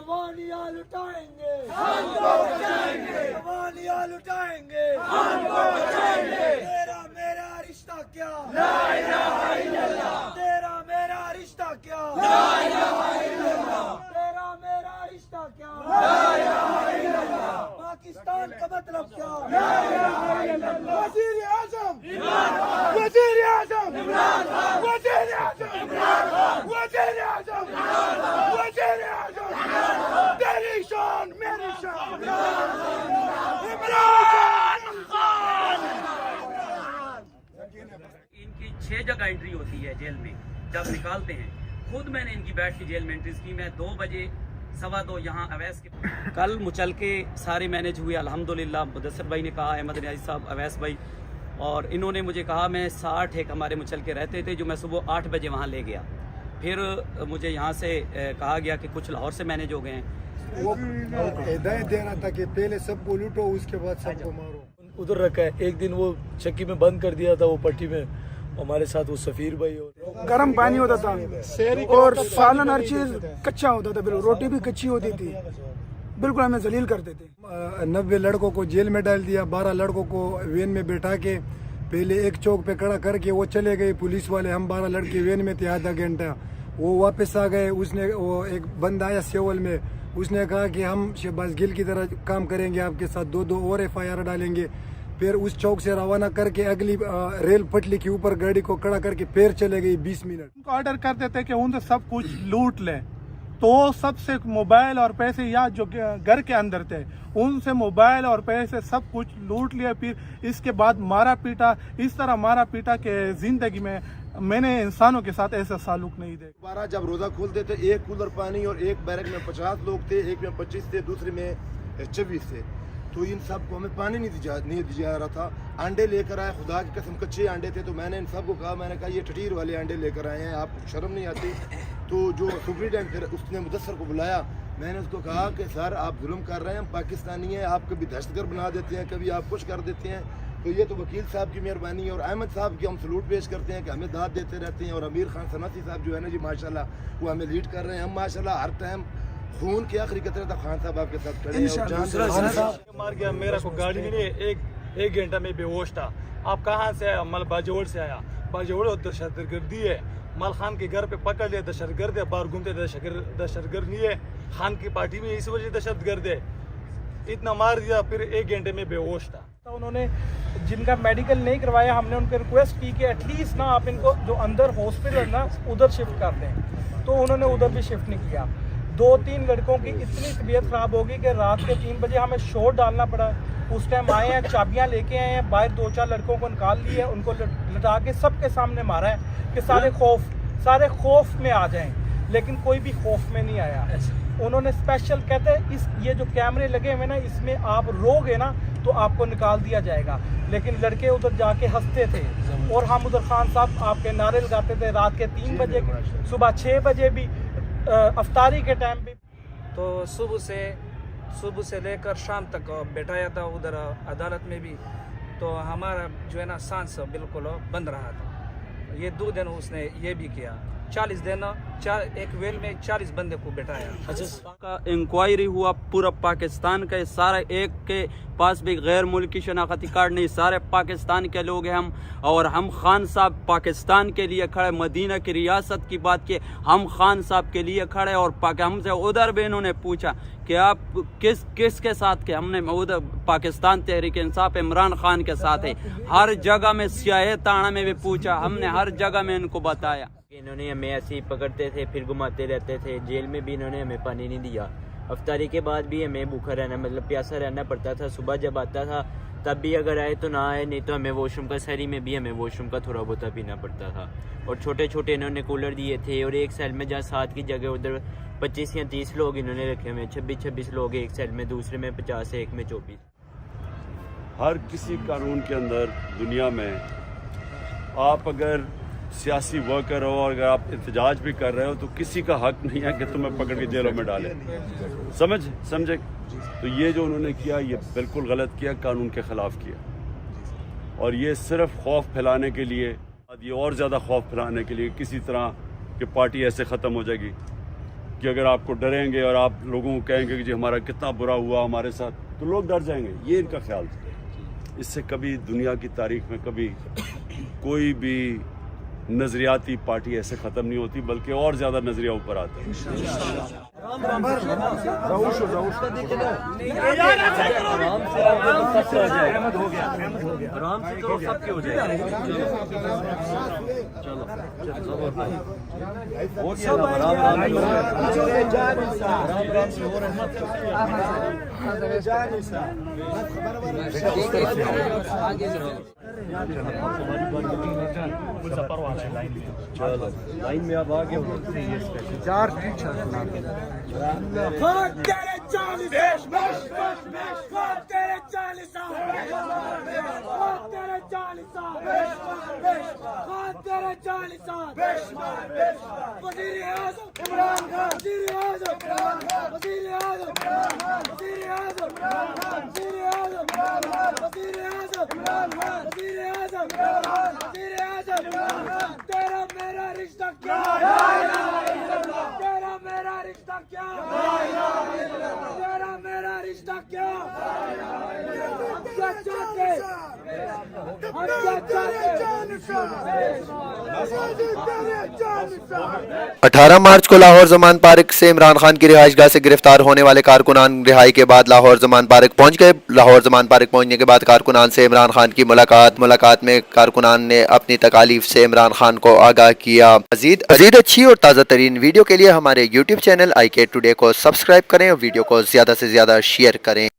जवानियां लुटाएंगे, हमको बचाएंगे, जवानियां लुटाएंगे, हमको बचाएंगे। तेरा मेरा रिश्ता क्या, ला इलाहा इल्लल्लाह। तेरा मेरा रिश्ता क्या, ला इलाहा इल्लल्लाह। तेरा मेरा रिश्ता क्या, ला इलाहा इल्लल्लाह। पाकिस्तान का मतलब क्या, ला इलाहा इल्लल्लाह। वज़ीर आज़म इमरान खान, वज़ीर आज़म इमरान खान, वज़ीर आज़म इमरान खान, वज़ीर आज़म इमरान खान, वज़ीर आज़म इमरान खान। तेरी शान मेरी शान, इमरान खान। इनकी 6 जगह एंट्री होती है जेल में जब निकालते हैं। खुद मैंने इनकी बैठ के जेल में एंट्रीज की। मैं 2 बजे 2:15 यहाँ अवैस के कल मुचल के सारे मैनेज हुए अल्हम्दुलिल्लाह। मुदस्सिर भाई ने कहा, अहमद न्याज़ी साहब, अवैस भाई, और इन्होंने मुझे कहा मैं 60 एक हमारे मुचल के रहते थे जो मैं सुबह 8 बजे वहाँ ले गया। फिर मुझे यहाँ से कहा गया कि कुछ लाहौर से मैनेज हो गए हैं। वो हिदायत दे रहा था कि पहले सबको लूटो उसके बाद सबको मारो। उधर रखा है। एक दिन वो चक्की में बंद कर दिया था, वो पट्टी में। हमारे साथ वो सफीर भाई और गर्म पानी होता था और सालन हर चीज कच्चा होता था, बिल्कुल रोटी भी कच्ची होती थी, बिल्कुल हमें जलील करते थे। 90 लड़कों को जेल में डाल दिया, 12 लड़कों को वैन में बैठा के पहले एक चौक पे खड़ा करके वो चले गए पुलिस वाले। हम 12 लड़के वैन में थे आधा घंटा, वो वापस आ गए। उसने वो एक बंदा आया सेवल में, उसने कहा कि हम शहबाज गिल की तरह काम करेंगे आपके साथ, 2 और FIR डालेंगे। फिर उस चौक से रवाना करके अगली रेल पटली के ऊपर गाड़ी को खड़ा करके फिर चले गई 20 मिनट। उनको ऑर्डर कर देते कि उनसे सब कुछ लूट लें, तो सबसे मोबाइल और पैसे या जो घर के अंदर थे उनसे मोबाइल और पैसे सब कुछ लूट लिया। फिर इसके बाद मारा पीटा, इस तरह मारा पीटा कि जिंदगी में मैंने इंसानों के साथ ऐसा सालुक नहीं देखा। 12 जब रोजा खोलते थे, एक कूलर पानी और एक बैरक में 50 लोग थे, एक में 25 थे, दूसरे में 26 थे। तो इन सब को हमें पानी नहीं दिया जा रहा था। अंडे लेकर आए, खुदा की कसम कच्चे अंडे थे। तो मैंने इन सबको कहा, मैंने कहा ये टटीर वाले अंडे लेकर आए हैं, आपको शर्म नहीं आती? तो जो सुप्रीटेंडेंट फिर उसने मुदस्सर को बुलाया, मैंने उसको कहा कि सर आप जुल्म कर रहे हैं, हम पाकिस्तानी हैं, आप कभी दहशतगर्द बना देते हैं, कभी आप कुछ कर देते हैं। तो ये तो वकील साहब की मेहरबानी है और अहमद साहब की हम सलूट पेश करते हैं कि हमें दाद देते रहते हैं। और अमीर खान सनाती साहब जो है ना जी, माशाल्लाह वो हमें लीड कर रहे हैं। हम माशाल्लाह हर टाइम खून के आखिरी कतरे तक खान साहब आपके साथ खड़े हैं। मार गया मेरा को गाड़ी में नहीं, एक घंटा में बेहोश था। आप कहाँ से आया? मल बाजोड़ से आया। बाजोड़ दहशतगर्दी है। मल खान के घर पे पकड़ लिया, दहशतगर्द है। बाहर घूमते दहशतगर्द नहीं है, खान की पार्टी में इस वजह दहशतगर्द है। इतना मार दिया, फिर 1 घंटे में बेहोश था। तो उन्होंने जिनका मेडिकल नहीं करवाया, हमने उनको रिक्वेस्ट की कि एटलीस्ट ना आप इनको जो अंदर हॉस्पिटल ना उधर शिफ्ट कर दें, तो उन्होंने उधर भी शिफ्ट नहीं किया। 2-3 लड़कों की इतनी तबीयत ख़राब होगी कि रात के 3 बजे हमें शोर डालना पड़ा। उस टाइम आए हैं, चाबियां लेके आए हैं, बाहर 2-4 लड़कों को निकाल लिए, उनको लटा के सबके सामने मारा है कि सारे खौफ में आ जाएं, लेकिन कोई भी खौफ में नहीं आया। उन्होंने स्पेशल कहते हैं ये जो कैमरे लगे हुए ना, इसमें आप रोगे ना तो आपको निकाल दिया जाएगा। लेकिन लड़के उधर जाके हंसते थे और हम उधर खान साहब आपके नारे लगाते थे रात के 3 बजे, सुबह 6 बजे भी, अफ्तारी के टाइम भी। तो सुबह से लेकर शाम तक बैठाया था उधर अदालत में भी। तो हमारा जो है ना सांस बिल्कुल बंद रहा था। ये 2 दिन उसने ये भी किया। 40 दिन एक वेल में 40 बंदे को बैठाया। का इंक्वायरी हुआ पूरा पाकिस्तान का, सारा एक के पास भी गैर मुल्की शनाख्ती कार्ड नहीं, सारे पाकिस्तान के लोग हैं हम। और हम खान साहब पाकिस्तान के लिए खड़े, मदीना की रियासत की बात की, हम खान साहब के लिए खड़े। और हमसे उधर भी इन्होंने पूछा कि आप किसके साथ के? हमने उधर पाकिस्तान तहरीक इंसाफ इमरान खान के साथ है। हर जगह में सियाह ताना में भी पूछा, हमने हर जगह में इनको बताया। इन्होंने हमें ऐसे ही पकड़ते थे, फिर घुमाते रहते थे। जेल में भी इन्होंने हमें पानी नहीं दिया। अफ्तारी के बाद भी हमें भूखा रहना, मतलब प्यासा रहना पड़ता था। सुबह जब आता था तब भी अगर आए तो ना आए, नहीं तो हमें वॉशरूम का, शहरी में भी हमें वॉशरूम का थोड़ा बहुत पीना पड़ता था। और छोटे छोटे इन्होंने कूलर दिए थे। और एक सेल में जहाँ 7 की जगह उधर 25 या 30 लोग इन्होंने रखे हुए, 26 लोग एक सेल में, दूसरे में 50 है, एक में 24। हर किसी कानून के अंदर दुनिया में आप अगर सियासी वर्कर हो और अगर आप एहतजाज भी कर रहे हो तो किसी का हक नहीं है कि तुम्हें पकड़ के जेलों में डालें। समझे? तो ये जो उन्होंने किया ये बिल्कुल गलत किया, कानून के खिलाफ किया। और ये सिर्फ खौफ फैलाने के लिए, ये और ज़्यादा खौफ फैलाने के लिए किसी तरह कि पार्टी ऐसे ख़त्म हो जाएगी, कि अगर आपको डरेंगे और आप लोगों को कहेंगे कि जी हमारा कितना बुरा हुआ हमारे साथ, तो लोग डर जाएंगे। ये इनका ख्याल था। इससे कभी दुनिया की तारीख में कभी कोई भी नज़रियाती पार्टी ऐसे ख़त्म नहीं होती, बल्कि और ज़्यादा नज़रिया ऊपर आता है। लाइन में आप आगे चार तेरे 40 तेरे 40 तेरे 40 तेरे 40 वज़ीर आज़म इमरान खान, वज़ीर आज़म वज़ीर आज़म वज़ीर आज़म वज़ीर आज़म वज़ीर आज़म वज़ीर आज़म वज़ीर आज़म। तेरा मेरा रिश्ता क्या, तेरा मेरा रिश्ता क्या, तेरा मेरा रिश्ता क्या, हम क्या चाहते, हम क्या चाहते। 18 मार्च को लाहौर जमान पार्क से इमरान खान की रिहाइशगाह से गिरफ्तार होने वाले कारकुनान रिहाई के बाद लाहौर जमान पार्क पहुंच गए। लाहौर जमान पार्क पहुंचने के बाद कारकुनान से इमरान खान की मुलाकात में कारकुनान ने अपनी तकालीफ से इमरान खान को आगाह किया। मज़ीद अच्छी और ताज़ा तरीन वीडियो के लिए हमारे YouTube चैनल IK Today को सब्सक्राइब करें और वीडियो को ज़्यादा से ज़्यादा शेयर करें।